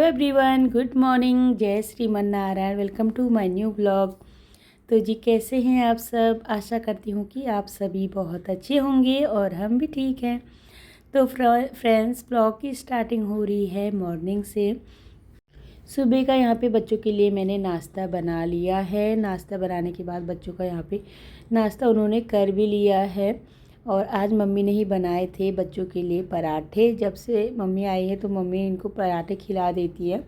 Everyone, good morning. जय Shriman Narayan. Welcome to my new blog. तो जी, कैसे हैं आप सब? आशा करती हूँ कि आप सभी बहुत अच्छे होंगे और हम भी ठीक हैं। तो फ्रेंड्स, ब्लॉग की स्टार्टिंग हो रही है मॉर्निंग से। सुबह का यहाँ पे बच्चों के लिए मैंने नाश्ता बना लिया है। नाश्ता बनाने के बाद बच्चों का यहाँ पे नाश्ता उन्होंने कर भी लिया है। और आज मम्मी ने ही बनाए थे बच्चों के लिए पराठे। जब से मम्मी आई है तो मम्मी इनको पराठे खिला देती है,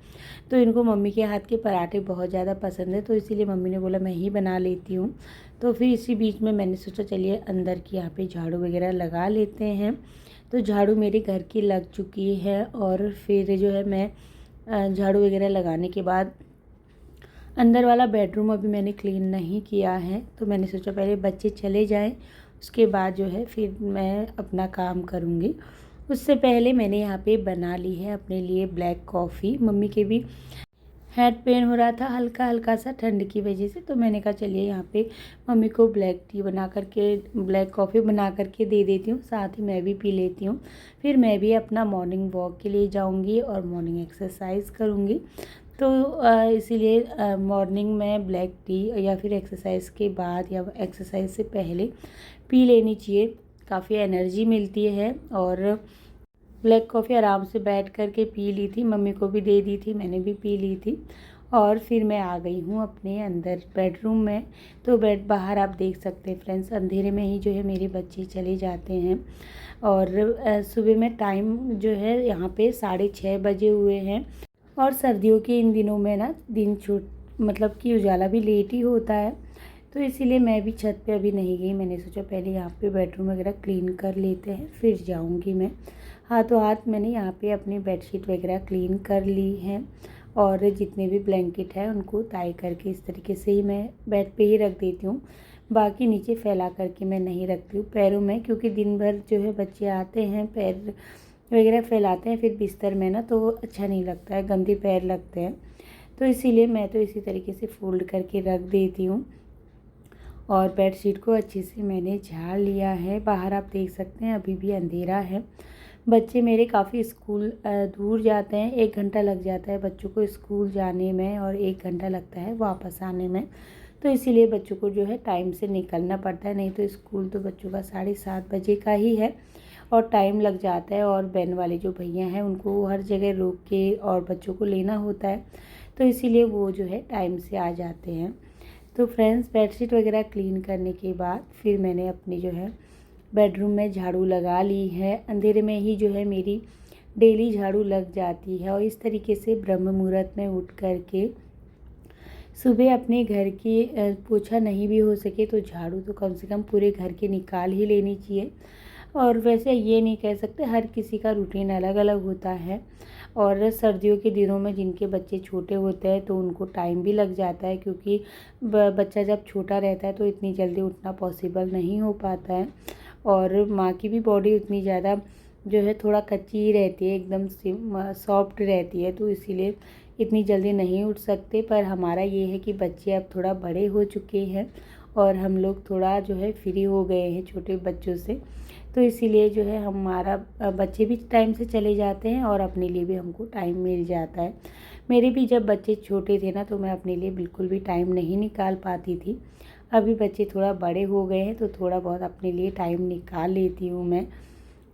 तो इनको मम्मी के हाथ के पराठे बहुत ज़्यादा पसंद है। तो इसीलिए मम्मी ने बोला मैं ही बना लेती हूँ। तो फिर इसी बीच में मैंने सोचा चलिए अंदर की यहाँ पे झाड़ू वगैरह लगा लेते हैं। तो झाड़ू मेरे घर की लग चुकी है और फिर जो है मैं झाड़ू वगैरह लगाने के बाद अंदर वाला बेडरूम अभी मैंने क्लीन नहीं किया है। तो मैंने सोचा पहले बच्चे चले जाएं, उसके बाद जो है फिर मैं अपना काम करूँगी। उससे पहले मैंने यहाँ पे बना ली है अपने लिए ब्लैक कॉफ़ी। मम्मी के भी हेड पेन हो रहा था हल्का हल्का सा ठंड की वजह से, तो मैंने कहा चलिए यहाँ पे मम्मी को ब्लैक कॉफ़ी बना करके दे देती हूँ, साथ ही मैं भी पी लेती हूँ। फिर मैं भी अपना मॉर्निंग वॉक के लिए जाऊँगी और मॉर्निंग एक्सरसाइज करूँगी। तो इसीलिए मॉर्निंग में ब्लैक टी या फिर एक्सरसाइज के बाद या एक्सरसाइज से पहले पी लेनी चाहिए, काफ़ी एनर्जी मिलती है। और ब्लैक कॉफ़ी आराम से बैठ कर के पी ली थी, मम्मी को भी दे दी थी, मैंने भी पी ली थी। और फिर मैं आ गई हूँ अपने अंदर बेडरूम में। तो बेड बाहर आप देख सकते हैं फ्रेंड्स, अंधेरे में ही जो है मेरे बच्चे चले जाते हैं। और सुबह में टाइम जो है यहाँ पे 6:30 बजे हुए हैं। और सर्दियों के इन दिनों में ना दिन मतलब कि उजाला भी लेट ही होता है। तो इसीलिए मैं भी छत पे अभी नहीं गई। मैंने सोचा पहले यहाँ पे बेडरूम वगैरह क्लीन कर लेते हैं, फिर जाऊँगी मैं। हाथों हाथ मैंने यहाँ पे अपनी बेडशीट वगैरह क्लीन कर ली है। और जितने भी ब्लैंकेट है उनको ताई करके इस तरीके से ही मैं बेड पे ही रख देती हूँ। बाकी नीचे फैला करके मैं नहीं रखती हूँ पैरों में, क्योंकि दिन भर जो है बच्चे आते हैं पैर वगैरह फैलाते हैं फिर बिस्तर में ना, तो अच्छा नहीं लगता है, गंदे पैर लगते हैं। तो इसीलिए मैं तो इसी तरीके से फोल्ड करके रख देती हूँ। और बेडशीट को अच्छे से मैंने झाड़ लिया है। बाहर आप देख सकते हैं अभी भी अंधेरा है। बच्चे मेरे काफ़ी स्कूल दूर जाते हैं, 1 घंटा लग जाता है बच्चों को स्कूल जाने में और 1 घंटा लगता है वापस आने में। तो इसीलिए बच्चों को जो है टाइम से निकलना पड़ता है, नहीं तो स्कूल तो बच्चों का 7:30 बजे का ही है और टाइम लग जाता है। और वैन वाले जो भैया हैं उनको हर जगह रोक के और बच्चों को लेना होता है, तो इसीलिए वो जो है टाइम से आ जाते हैं। तो फ्रेंड्स, बेडशीट वगैरह क्लीन करने के बाद फिर मैंने अपनी जो है बेडरूम में झाड़ू लगा ली है। अंधेरे में ही जो है मेरी डेली झाड़ू लग जाती है। और इस तरीके से ब्रह्म मुहूर्त में उठ करके सुबह अपने घर की पोछा नहीं भी हो सके तो झाड़ू तो कम से कम पूरे घर के निकाल ही लेनी चाहिए। और वैसे ये नहीं कह सकते, हर किसी का रूटीन अलग अलग होता है। और सर्दियों के दिनों में जिनके बच्चे छोटे होते हैं तो उनको टाइम भी लग जाता है, क्योंकि बच्चा जब छोटा रहता है तो इतनी जल्दी उठना पॉसिबल नहीं हो पाता है। और माँ की भी बॉडी उतनी ज़्यादा जो है थोड़ा कच्ची ही रहती है, एकदम सॉफ्ट रहती है, तो इसीलिए इतनी जल्दी नहीं उठ सकते। पर हमारा ये है कि बच्चे अब थोड़ा बड़े हो चुके हैं और हम लोग थोड़ा जो है फ्री हो गए हैं छोटे बच्चों से, तो इसीलिए जो है हमारा बच्चे भी टाइम से चले जाते हैं और अपने लिए भी हमको टाइम मिल जाता है। मेरे भी जब बच्चे छोटे थे ना तो मैं अपने लिए बिल्कुल भी टाइम नहीं निकाल पाती थी। अभी बच्चे थोड़ा बड़े हो गए हैं तो थोड़ा बहुत अपने लिए टाइम निकाल लेती हूँ मैं।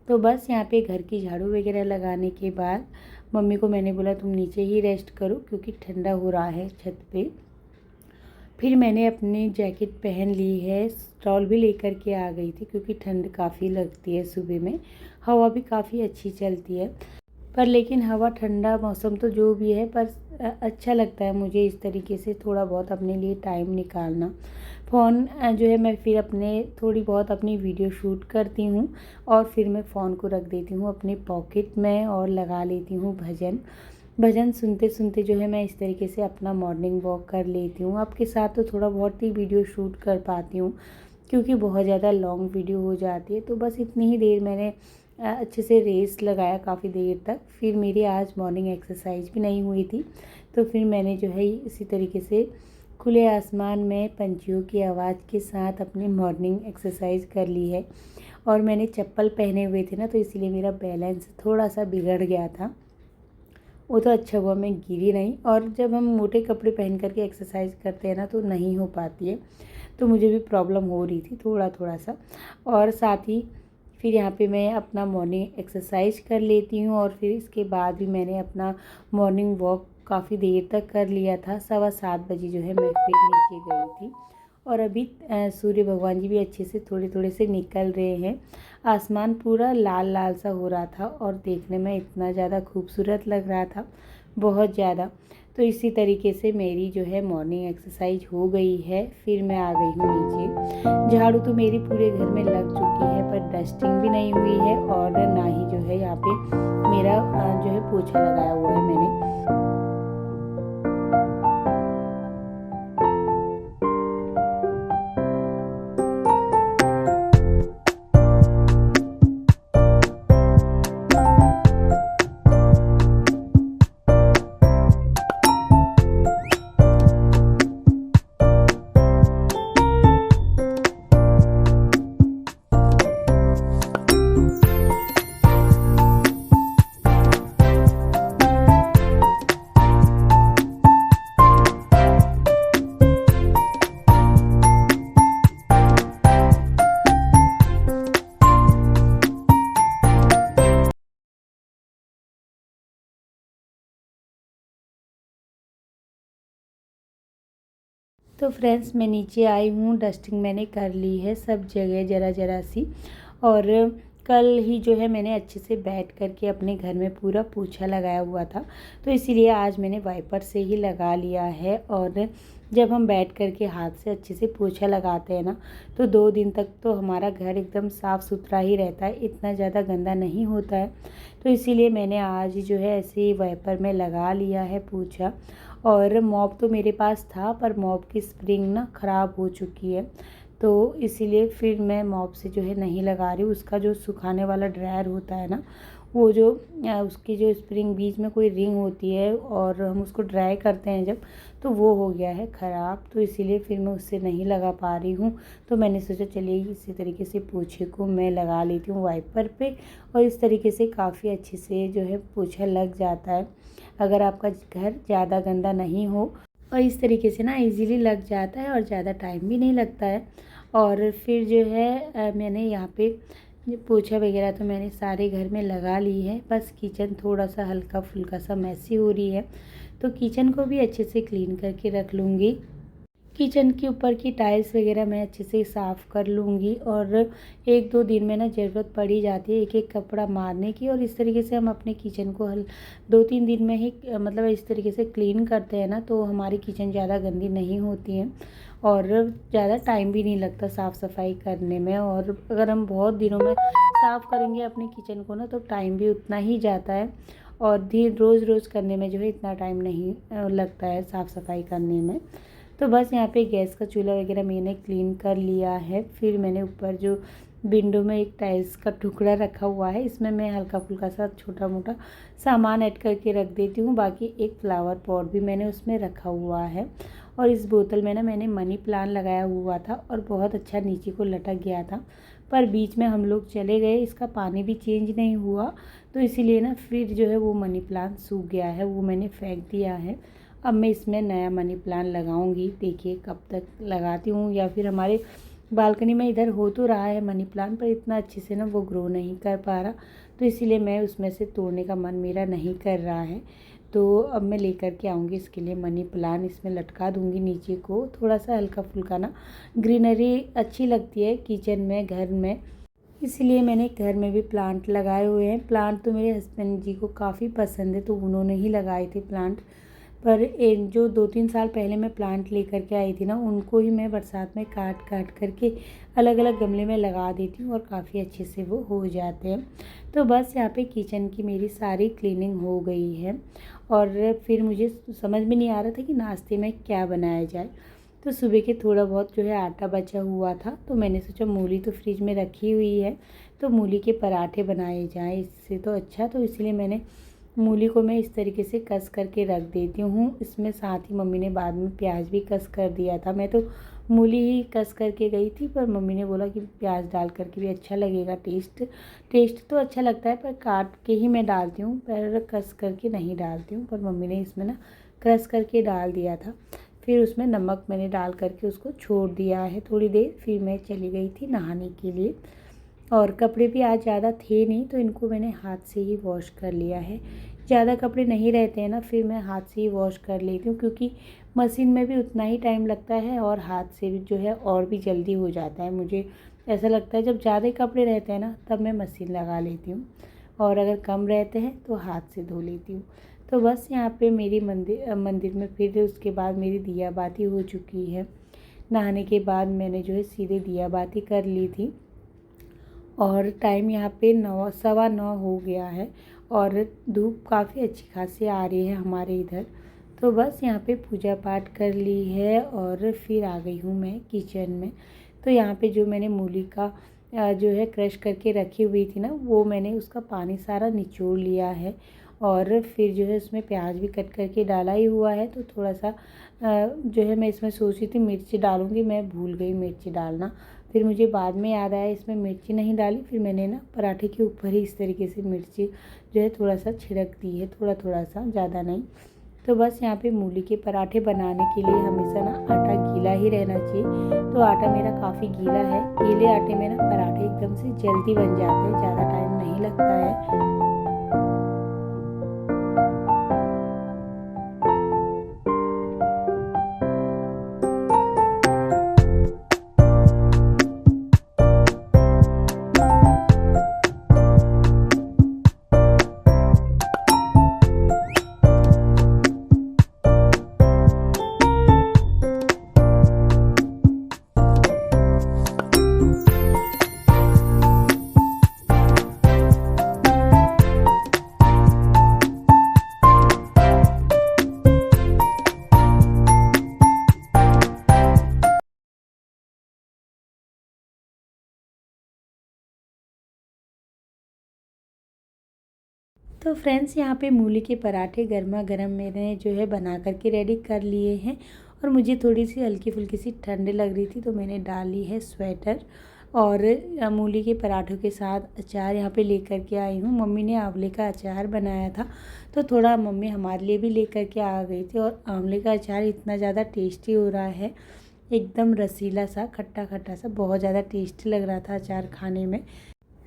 तो बस यहाँ पे घर की झाड़ू वगैरह लगाने के बाद मम्मी को मैंने बोला तुम नीचे ही रेस्ट करो, क्योंकि ठंडा हो रहा है छत पे। फिर मैंने अपनी जैकेट पहन ली है, स्टॉल भी लेकर के आ गई थी, क्योंकि ठंड काफ़ी लगती है सुबह में। हवा भी काफ़ी अच्छी चलती है, पर लेकिन हवा ठंडा मौसम तो जो भी है, पर अच्छा लगता है मुझे इस तरीके से थोड़ा बहुत अपने लिए टाइम निकालना। फ़ोन जो है मैं फिर थोड़ी बहुत अपनी वीडियो शूट करती हूँ और फिर मैं फ़ोन को रख देती हूँ अपने पॉकेट में और लगा लेती हूँ भजन सुनते सुनते जो है मैं इस तरीके से अपना मॉर्निंग वॉक कर लेती हूँ। आपके साथ तो थोड़ा बहुत ही वीडियो शूट कर पाती हूँ, क्योंकि बहुत ज़्यादा लॉन्ग वीडियो हो जाती है। तो बस इतनी ही देर मैंने अच्छे से रेस लगाया काफ़ी देर तक। फिर मेरी आज मॉर्निंग एक्सरसाइज भी नहीं हुई थी, तो फिर मैंने जो है इसी तरीके से खुले आसमान में पंछियों की आवाज़ के साथ अपनी मॉर्निंग एक्सरसाइज कर ली है। और मैंने चप्पल पहने हुए थे ना, तो इसीलिए मेरा बैलेंस थोड़ा सा बिगड़ गया था वो तो अच्छा हुआ मैं गिरी नहीं। और जब हम मोटे कपड़े पहन करके एक्सरसाइज करते हैं ना तो नहीं हो पाती है, तो मुझे भी प्रॉब्लम हो रही थी थोड़ा थोड़ा सा। और साथ ही फिर यहाँ पे मैं अपना मॉर्निंग एक्सरसाइज कर लेती हूँ और फिर इसके बाद भी मैंने अपना मॉर्निंग वॉक काफ़ी देर तक कर लिया था। 7:15 बजे जो है मैं फिर नीचे गई थी। और अभी सूर्य भगवान जी भी अच्छे से थोड़े थोड़े से निकल रहे हैं। आसमान पूरा लाल लाल सा हो रहा था और देखने में इतना ज़्यादा खूबसूरत लग रहा था, बहुत ज़्यादा। तो इसी तरीके से मेरी जो है मॉर्निंग एक्सरसाइज हो गई है। फिर मैं आ गई हूँ नीचे। झाड़ू तो मेरी पूरे घर में लग चुकी है, पर डस्टिंग भी नहीं हुई है और ना ही जो है यहाँ पे मेरा जो है पोछा लगाया हुआ है मैंने। तो फ्रेंड्स मैं नीचे आई हूँ, डस्टिंग मैंने कर ली है सब जगह ज़रा ज़रा सी। और कल ही जो है मैंने अच्छे से बैठ कर के अपने घर में पूरा पोछा लगाया हुआ था, तो इसीलिए आज मैंने वाइपर से ही लगा लिया है। और जब हम बैठ कर के हाथ से अच्छे से पोछा लगाते हैं ना, तो 2 दिन तक तो हमारा घर एकदम साफ़ सुथरा ही रहता है, इतना ज़्यादा गंदा नहीं होता है। तो इसीलिए मैंने आज जो है ऐसे ही वाइपर में लगा लिया है पोछा। और मॉप तो मेरे पास था, पर मॉप की स्प्रिंग ना ख़राब हो चुकी है, तो इसीलिए फिर मैं मॉप से जो है नहीं लगा रही हूँ। उसका जो सुखाने वाला ड्रायर होता है ना, वो जो उसकी जो स्प्रिंग बीच में कोई रिंग होती है और हम उसको ड्राई करते हैं जब, तो वो हो गया है ख़राब, तो इसीलिए फिर मैं उससे नहीं लगा पा रही हूँ। तो मैंने सोचा चलिए इसी तरीके से पोछे को मैं लगा लेती हूँ वाइपर पे, और इस तरीके से काफ़ी अच्छे से जो है पोछा लग जाता है। अगर आपका घर ज़्यादा गंदा नहीं हो, और इस तरीके से ना इजीली लग जाता है और ज़्यादा टाइम भी नहीं लगता है। और फिर जो है मैंने यहाँ पे पोछा वगैरह तो मैंने सारे घर में लगा ली है, बस किचन थोड़ा सा हल्का फुल्का सा मैसी हो रही है, तो किचन को भी अच्छे से क्लीन करके रख लूँगी। किचन के ऊपर की टाइल्स वगैरह मैं अच्छे से साफ़ कर लूँगी। और 1-2 दिन में ना ज़रूरत पड़ ही जाती है एक एक कपड़ा मारने की, और इस तरीके से हम अपने किचन को 2-3 दिन में ही मतलब इस तरीके से क्लीन करते हैं ना, तो हमारी किचन ज़्यादा गंदी नहीं होती है और ज़्यादा टाइम भी नहीं लगता साफ़ सफाई करने में। और अगर हम बहुत दिनों में साफ़ करेंगे अपने किचन को ना, तो टाइम भी उतना ही जाता है, और रोज़ रोज़ करने में जो है इतना टाइम नहीं लगता है साफ़ सफाई करने में। तो बस यहाँ पे गैस का चूल्हा वगैरह मैंने क्लीन कर लिया है। फिर मैंने ऊपर जो विंडो में एक टाइल्स का टुकड़ा रखा हुआ है, इसमें मैं हल्का फुल्का सा छोटा मोटा सामान ऐड करके रख देती हूँ। बाकी एक फ्लावर पॉट भी मैंने उसमें रखा हुआ है। और इस बोतल में ना मैंने मनी प्लांट लगाया हुआ था और बहुत अच्छा नीचे को लटक गया था, पर बीच में हम लोग चले गए, इसका पानी भी चेंज नहीं हुआ, तो इसीलिए ना फिर जो है वो मनी प्लांट सूख गया है, वो मैंने फेंक दिया है। अब मैं इसमें नया मनी प्लांट लगाऊंगी, देखिए कब तक लगाती हूँ। या फिर हमारे बालकनी में इधर हो तो रहा है मनी प्लांट, पर इतना अच्छे से ना वो ग्रो नहीं कर पा रहा, तो इसीलिए मैं उसमें से तोड़ने का मन मेरा नहीं कर रहा है। तो अब मैं लेकर के आऊँगी इसके लिए मनी प्लांट, इसमें लटका दूँगी नीचे को। थोड़ा सा हल्का फुल्का ना ग्रीनरी अच्छी लगती है किचन में, घर में, इसलिए मैंने घर में भी प्लांट लगाए हुए हैं। प्लांट तो मेरे हस्बैंड जी को काफ़ी पसंद है, तो उन्होंने ही लगाए थे प्लांट। पर जो 2-3 साल पहले मैं प्लांट लेकर के आई थी ना, उनको ही मैं बरसात में काट काट करके अलग अलग गमले में लगा देती हूँ और काफ़ी अच्छे से वो हो जाते हैं। तो बस यहाँ पे किचन की मेरी सारी क्लीनिंग हो गई है, और फिर मुझे समझ में नहीं आ रहा था कि नाश्ते में क्या बनाया जाए। तो सुबह के थोड़ा बहुत जो है आटा बचा हुआ था, तो मैंने सोचा मूली तो फ्रिज में रखी हुई है, तो मूली के पराठे बनाए जाएँ इससे तो अच्छा। तो इसलिए मैंने मूली को मैं इस तरीके से कस करके रख देती हूँ। इसमें साथ ही मम्मी ने बाद में प्याज भी कस कर दिया था। मैं तो मूली ही कस करके गई थी, पर मम्मी ने बोला कि प्याज डाल करके भी अच्छा लगेगा। टेस्ट तो अच्छा लगता है, पर काट के ही मैं डालती हूँ, पर कस करके नहीं डालती हूँ। पर मम्मी ने इसमें ना क्रश करके डाल दिया था। फिर उसमें नमक मैंने डाल करके उसको छोड़ दिया है थोड़ी देर। फिर मैं चली गई थी नहाने के लिए, और कपड़े भी आज ज़्यादा थे नहीं, तो इनको मैंने हाथ से ही वॉश कर लिया है। ज़्यादा कपड़े नहीं रहते हैं ना, फिर मैं हाथ से ही वॉश कर लेती हूँ, क्योंकि मशीन में भी उतना ही टाइम लगता है और हाथ से भी जो है और भी जल्दी हो जाता है। मुझे ऐसा लगता है जब ज़्यादा कपड़े रहते हैं ना, तब मैं मशीन लगा लेती हूँ, और अगर कम रहते हैं तो हाथ से धो लेती हूँ। तो बस यहाँ पे मेरी मंदिर में फिर उसके बाद मेरी दिया बाती हो चुकी है। नहाने के बाद मैंने जो है सीधे दिया बाती कर ली थी, और टाइम यहाँ पे 9 सवा 9 हो गया है, और धूप काफ़ी अच्छी खासी आ रही है हमारे इधर। तो बस यहाँ पे पूजा पाठ कर ली है, और फिर आ गई हूँ मैं किचन में। तो यहाँ पे जो मैंने मूली का जो है क्रश करके रखी हुई थी ना, वो मैंने उसका पानी सारा निचोड़ लिया है, और फिर जो है उसमें प्याज भी कट करके डाला ही हुआ है। तो थोड़ा सा जो है मैं इसमें सोची थी मिर्ची डालूँगी, मैं भूल गई मिर्ची डालना। फिर मुझे बाद में याद आया इसमें मिर्ची नहीं डाली, फिर मैंने ना पराठे के ऊपर ही इस तरीके से मिर्ची जो है थोड़ा सा छिड़क दी है, थोड़ा सा, ज़्यादा नहीं। तो बस यहाँ पे मूली के पराठे बनाने के लिए हमेशा ना आटा गीला ही रहना चाहिए। तो आटा मेरा काफ़ी गीला है। गीले आटे में ना पराठे एकदम से जल्दी बन जाते हैं, ज़्यादा टाइम नहीं लगता है। तो फ्रेंड्स, यहाँ पे मूली के पराठे गर्मा गर्म मैंने जो है बना करके रेडी कर लिए हैं, और मुझे थोड़ी सी हल्की फुल्की सी ठंड लग रही थी, तो मैंने डाली है स्वेटर। और मूली के पराठों के साथ अचार यहाँ पे लेकर के आई हूँ। मम्मी ने आंवले का अचार बनाया था, तो थोड़ा मम्मी हमारे लिए भी लेकर के आ गई थी। और आंवले का अचार इतना ज़्यादा टेस्टी हो रहा है, एकदम रसीला सा, खट्टा खट्टा सा, बहुत ज़्यादा टेस्टी लग रहा था अचार खाने में।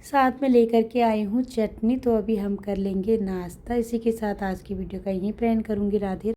साथ में लेकर के आई हूँ चटनी। तो अभी हम कर लेंगे नाश्ता। इसी के साथ आज की वीडियो का यहीं पे एंड करूँगी। राधे।